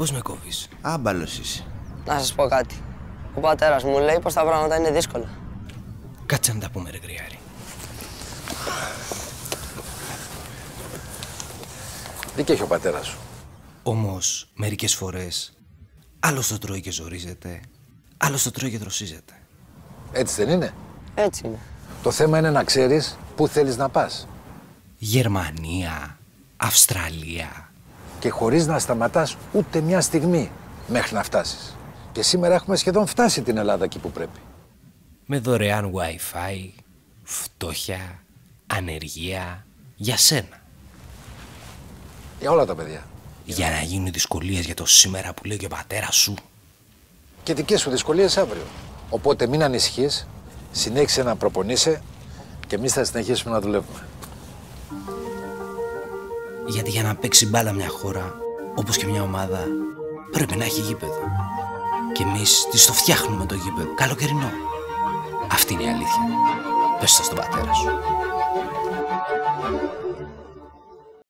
Πώς με κόβεις? Άμπαλος είσαι. Να σας πω κάτι. Ο πατέρας μου λέει πως τα πράγματα είναι δύσκολα. Κάτσε να τα πούμε, ρε Γριάρη. Δίκιο έχει ο πατέρας σου. Όμως, μερικές φορές, άλλος το τρώει και ζορίζεται, άλλος το τρώει και δροσίζεται. Έτσι δεν είναι? Έτσι είναι. Το θέμα είναι να ξέρεις πού θέλεις να πας. Γερμανία, Αυστραλία. Και χωρίς να σταματάς ούτε μια στιγμή μέχρι να φτάσεις. Και σήμερα έχουμε σχεδόν φτάσει την Ελλάδα εκεί που πρέπει. Με δωρεάν Wi-Fi, φτώχεια, ανεργία, για σένα. Για όλα τα παιδιά. Για να γίνουν δυσκολίες για το σήμερα που λέει και ο πατέρας σου. Και δικές σου δυσκολίες αύριο. Οπότε μην ανησυχείς, συνέχισε να προπονείσαι και εμείς θα συνεχίσουμε να δουλεύουμε. Γιατί για να παίξει μπάλα μια χώρα, όπως και μια ομάδα, πρέπει να έχει γήπεδο. Και εμείς της το φτιάχνουμε το γήπεδο, καλοκαιρινό. Αυτή είναι η αλήθεια. Πες το στον πατέρα σου.